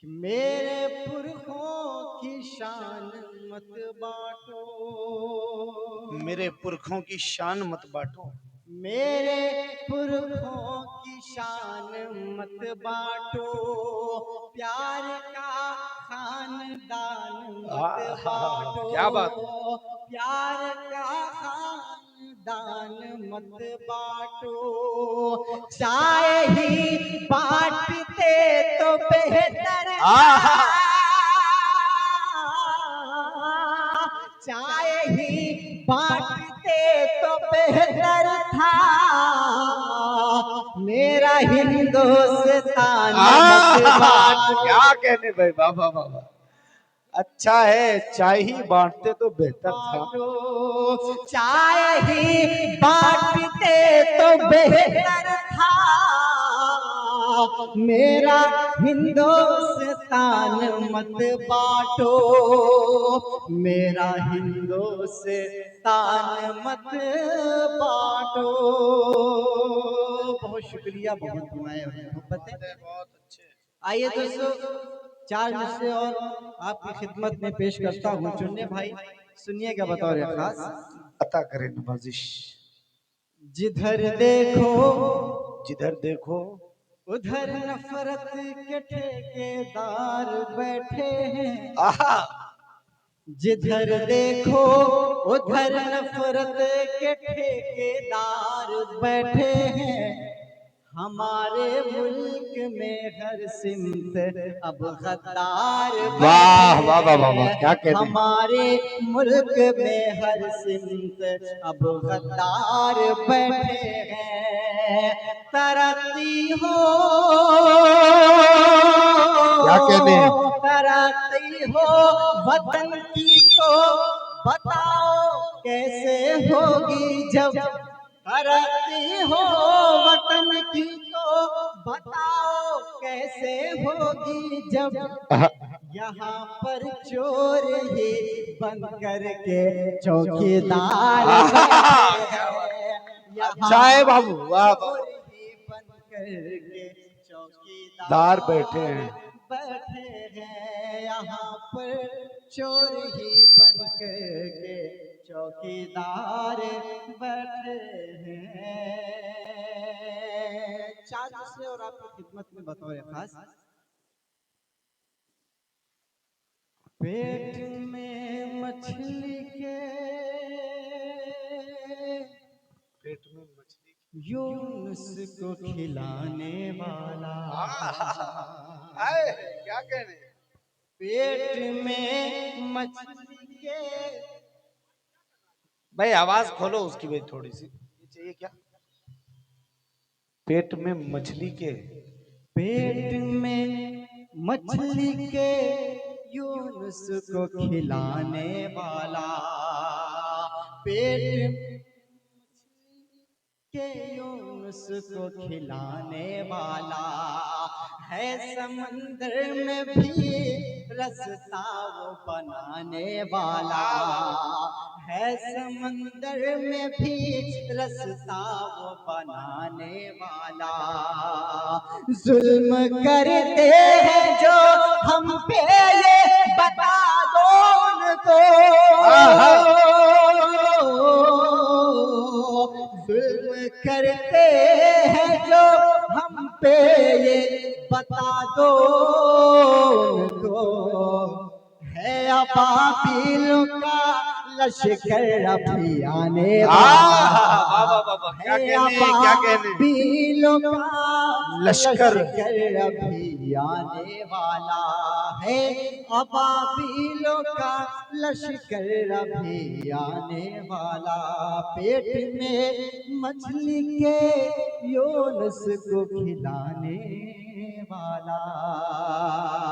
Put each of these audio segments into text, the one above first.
मेरे पुरखों की शान मत बांटो, मेरे पुरखों की शान मत बांटो, मेरे पुरखों की शान मत बांटो, प्यार का खानदान मत बांटो, क्या बात, प्यार का खानदान मत बांटो, चाहे ही बांटते तो बेहतर था, चाहे ही बांटते तो बेहतर था, मेरा हिंदुस्तान मत बांटो। क्या कहने भाई, बाबा बाबा, अच्छा है, चाय ही बांटते तो बेहतर था, चाय ही बांटते तो बेहतर था, मेरा हिंदुस्तान मत बांटो, मेरा हिंदुस्तान मत बांटो। बहुत शुक्रिया, बहुत दुआएं और मोहब्बतें। बहुत अच्छे। आइए दोस्तों, 4 मिसरे और आपकी खिदमत में पेश करता हूँ। चुन्ने भाई सुनिएगा बतौर खास। अता करे नवाजिश। जिधर देखो, जिधर देखो उधर नफरत के ठेकेदार बैठे हैं, जिधर देखो उधर नफरत के ठेकेदार बैठे हैं, हमारे मुल्क में हर सिमत अब गद्दार वाह वाह वाह वाह वाह, क्या कहते हैं, हमारे मुल्क में हर सिमत अब गद्दार बैठे हैं, तरक्की हो, क्या कहते हैं, तरक्की हो वतन की तो बताओ कैसे होगी, जब तरक्की हो वतन की तो बताओ कैसे होगी, जब यहाँ पर चोर ही बन करके चौकीदार अच्छा है बाबू, वाह वाह, बन करके दार चौकीदार बैठे हैं, बैठे हैं, यहाँ पर चोर ही बन करके चौकीदार बैठे हैं। 4 मिसरे और आपकी खिदमत में बतौर खास। पेट में मछली के, पेट में मछली, यूनुस को खिलाने वाला, क्या कहने, पेट में मछली के, भाई आवाज खोलो उसकी भाई थोड़ी सी, ये चाहिए क्या, पेट में मछली के, पेट में मछली के यूनुस को खिलाने वाला, पेट के यूनुस को खिलाने वाला, है समंदर में भी रास्ता वो बनाने वाला, है समंदर में भी रास्ता वो बनाने वाला, जुल्म करते हैं जो हम पे ये बता दो उनको, जुल्म करते हैं जो हम पे ये बता दो उनको, है अबाबिलों का लश्कर अभी आने वाला, है अबाबिलों का लश्कर अभी आने वाला, है अबाबिलों का लश्कर अभी आने वाला, पेट में मछली के यूनुस को खिलाने वाला।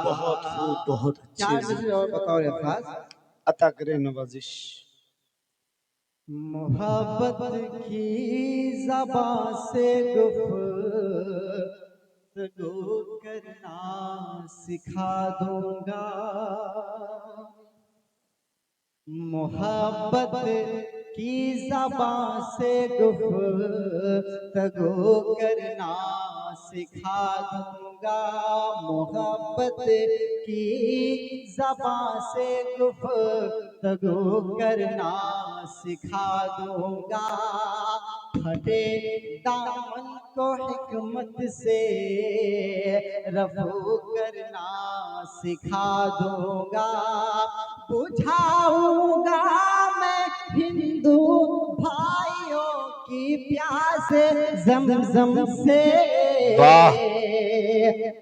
बहुत खूब, बहुत अच्छे, 4 मिसरे और बतौर खास। अता करे नवाजिश। मोहब्बत की ज़बान से गुफ्तगू करना सिखा दूंगा, मोहब्बत की ज़बान से गुफ्तगू करना सिखा दूंगा, मोहब्बत की ज़बान से गुफ्तगू करना सिखा दूंगा, फटे दामन को हिकमत से रफू करना सिखा दूंगा, बुझाऊंगा मैं हिंदू भाइयों की प्यास ज़मज़म से, वाह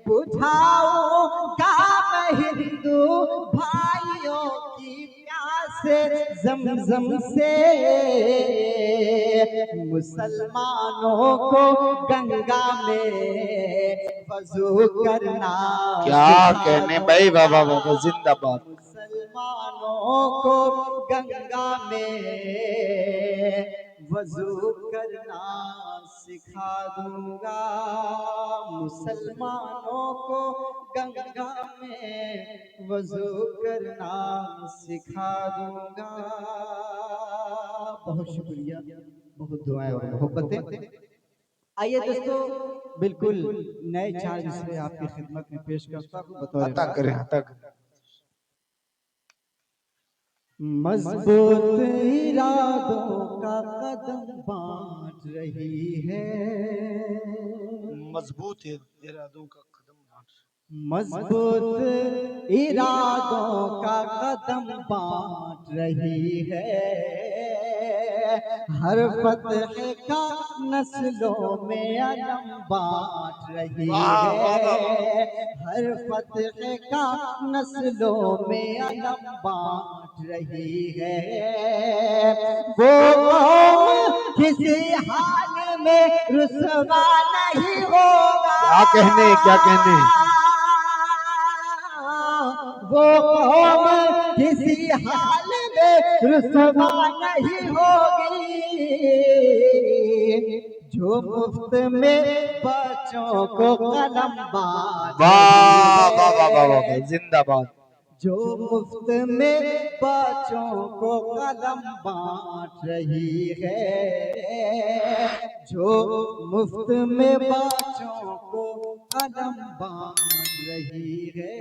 बुझाऊंगा मैं हिंदू भाइयों की प्यास ज़मज़म से, मुसलमानों को गंगा में वज़ू करना क्या सिखा कहने भाई, दूंगा, बाबा बाबा जिंदाबाद। मुसलमानों को गंगा में वज़ू करना सिखा दूंगा, मुसलमानों को गंगा में वज़ू करना सिखा दूंगा। बहुत शुक्रिया, बहुत दुआएं और मोहब्बतें। आइए दोस्तों, बिल्कुल नए चार मिसरे आपकी खिदमत में पेश करता हूँ बतौर अता करें, अता करें। मजबूत इरादों का कदम बांट रही है, मजबूत इरादों का कदम मजबूत इरादों का कदम बांट रही है, हर फतह का नस्लों में अलम बांट रही वाह वाह वाह वाह। है, हर फतह का नस्लों में अलम बांट रही है, वो कौम किसी हाल में रुसवा नहीं होगा, क्या कहने, क्या कहने। वो कौम किसी हाल में रुसवा नहीं होगी, जो मुफ्त में बच्चों को कलम बांट वाह रही वाह वाह वाह वाह, है, जिंदाबाद। जो मुफ्त में बच्चों को कलम बांट रही है, जो मुफ्त में बच्चों को कलम बांट रही है।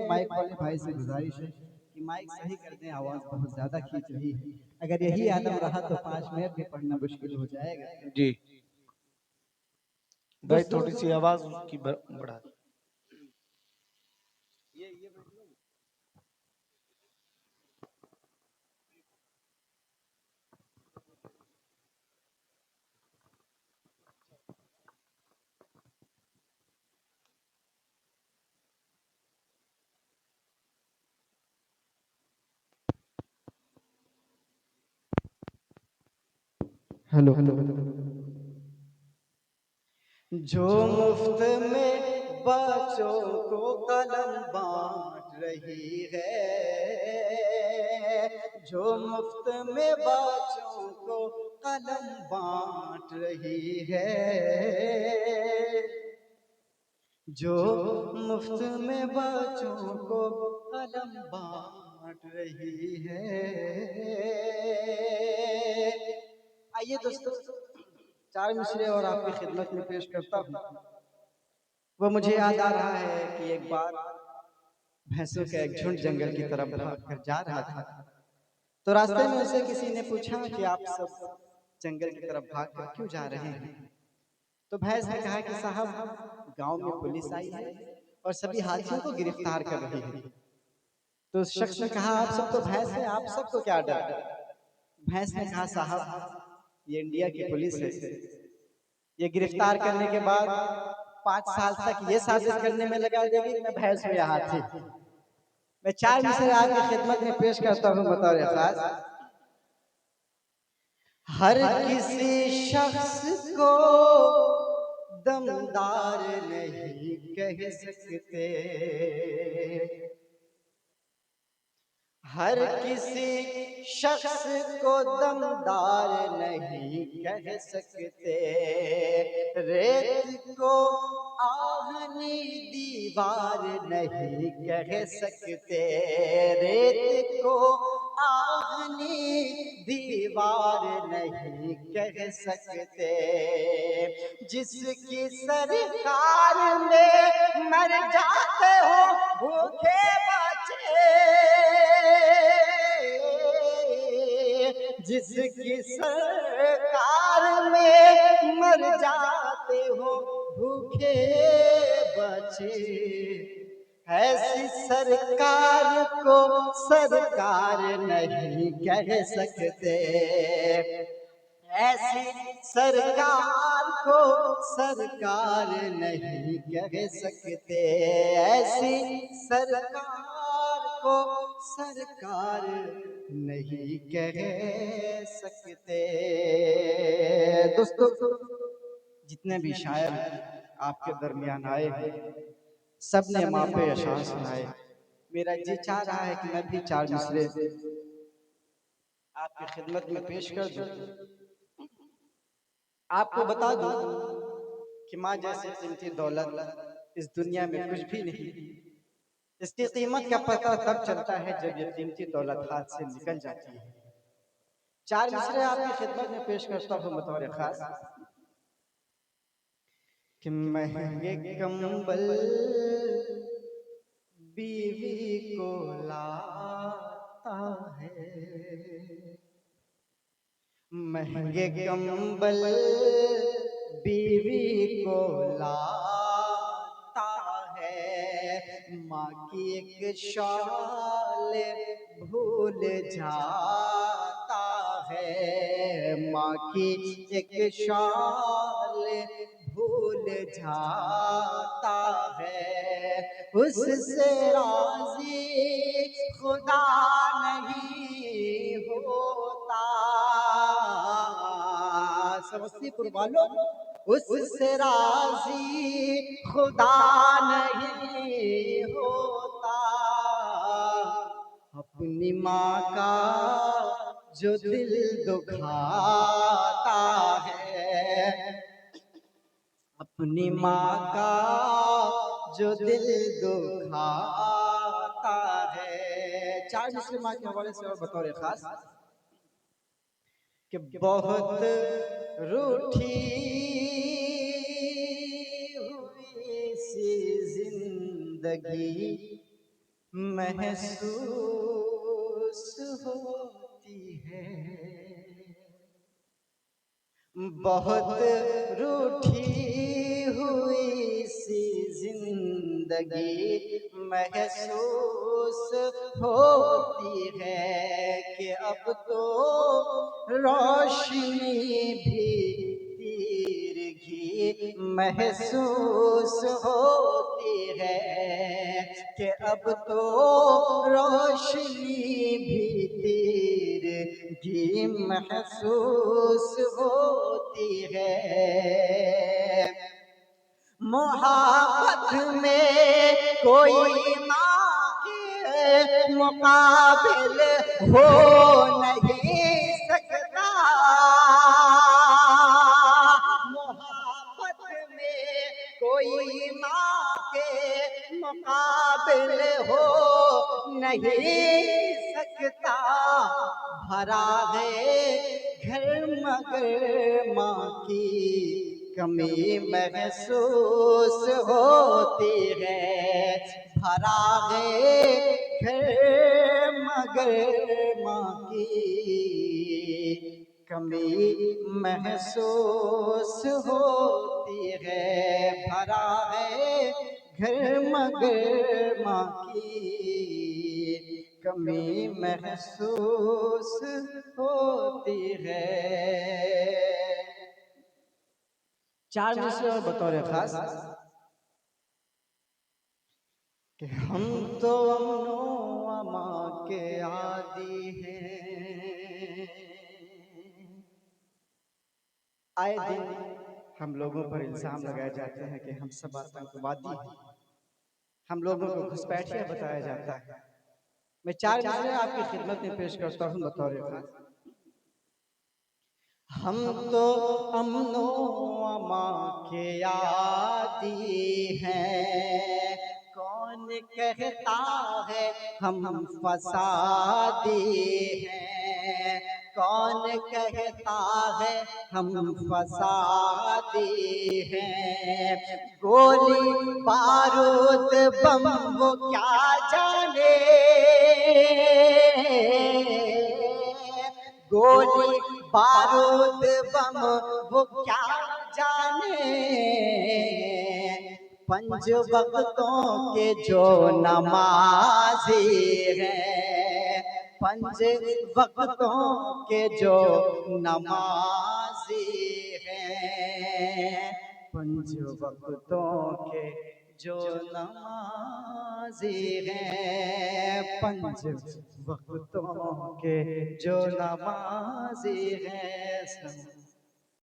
माइक वाले भाई से गुजारिश है कि माइक सही कर दें, आवाज बहुत ज्यादा खींच रही है। अगर यही आलम रहा तो 5 मिनट भी पढ़ना मुश्किल हो जाएगा। जी भाई, थोड़ी सी आवाज उसकी बढ़ा। हेलो हेलो, जो मुफ्त में बच्चों को कलम बांट रही है, जो मुफ्त में बच्चों को कलम बांट रही है, जो मुफ्त में बच्चों को कलम बांट रही है। आइए दोस्तों, 4 मिसरे और आपकी खिदमत में पेश करता हूँ। वो मुझे याद आ रहा है कि एक बार भैंसों का एक झुंड जंगल की तरफ भाग कर जा रहा था, तो रास्ते में उनसे किसी ने पूछा कि आप सब जंगल की तरफ भाग कर क्यों जा रहे हैं? तो भैंस ने कहा कि साहब, गांव में पुलिस आई है और सभी हाथियों को गिरफ्तार कर रही है। तो उस शख्स ने कहा, आप सब तो भैंस है, आप सबको क्या डर? भैंस ने कहा, साहब ये इंडिया की पुलिस है, ये गिरफ्तार करने के बाद 5 साल तक ये साबित करने में लगा देगी कि मैं भैंस हूं या हाथी। मैं 4 मिसरे आपकी खिदमत में पेश करता हूं बतौर खास। हर किसी शख्स को दमदार नहीं कह सकते, हर किसी शख्स को दमदार नहीं कह सकते, रेत को आहनी दीवार नहीं कह सकते, रेत को आंगनी दीवार नहीं कह सकते। जिसकी सरकार में मर जाते हो भूखे बच्चे, जिसकी सरकार में मर जाते हो भूखे बच्चे, ऐसी सरकार को सरकार नहीं कह सकते। ऐसी सरकार को सरकार नहीं कह सकते। ऐसी सरकार को सरकार नहीं कह सकते। दोस्तों, जितने भी शायर आपके दरमियान आए हैं, सब ने माँ पे अशार सुनाए। मेरा जी चाह रहा है कि मैं भी चार मिसरे आपकी खिदमत में पेश कर दूं। आपको बता दूं कि माँ जैसी कीमती दौलत इस दुनिया में कुछ भी नहीं। इसकी कीमत का पता तब चलता है जब ये कीमती दौलत हाथ से निकल जाती है। चार मिसरे आपकी खिदमत में पेश करता हूँ बतौर खास कि महंगे कंबल बीवी को लाता है, महंगे कंबल बीवी को लाता है। माँ की एक शाल भूल जाता है, माँ की एक शाल भूल जाता है। उससे राजी खुदा नहीं होता। समस्तीपुर वालों, उससे राजी खुदा नहीं होता। अपनी माँ का जो दिल दुखाता है, अपनी माँ का जो दिल दुखाता है। चार मिसरे माँ के हवाले से और बतौर खास कि बहुत रूठी हुई सी जिंदगी महसूस होती है, बहुत रूठी हुई सी जिंदगी महसूस होती है कि अब तो रोशनी भी तीरगी महसूस होती है कि अब तो रोशनी भी तीरगी महसूस होती है। मोहब्बत में कोई माँ के मुकाबिल हो नहीं सकता। मोहब्बत में कोई माँ के मुकाबिल हो नहीं सकता। भरा है घर मगर माँ की कमी महसूस होती है। भरा है घर मगर माँ की कमी महसूस होती है। भरा है घर मगर माँ की कमी महसूस होती है। चार मिसरे और बतौर खास कि हम तो अमनो अमा के आदी हैं। आए दिन हम लोगों पर इल्जाम लगाए जाते हैं कि हम सब आतंकवादी हैं, हम लोगों को घुसपैठिया बताया जाता है। मैं चार मिसरे आपकी खिदमत में पेश करता हूँ बतौर खास। हम तो अमनो अमा के आदी हैं, कौन कौन कहता है हम फसादी हैं, कौन कहता है हम फसादी हैं। गोली बारूद बम वो क्या जाने, गोली बारूद बम वो क्या जाने। पंज वक्तों के जो नमाजी हैं, पंज वक्तों के जो नमाजी हैं, पंज वक्तों के जो नमाजी हैं, पंज वक्तों के जो नमाजी हैं।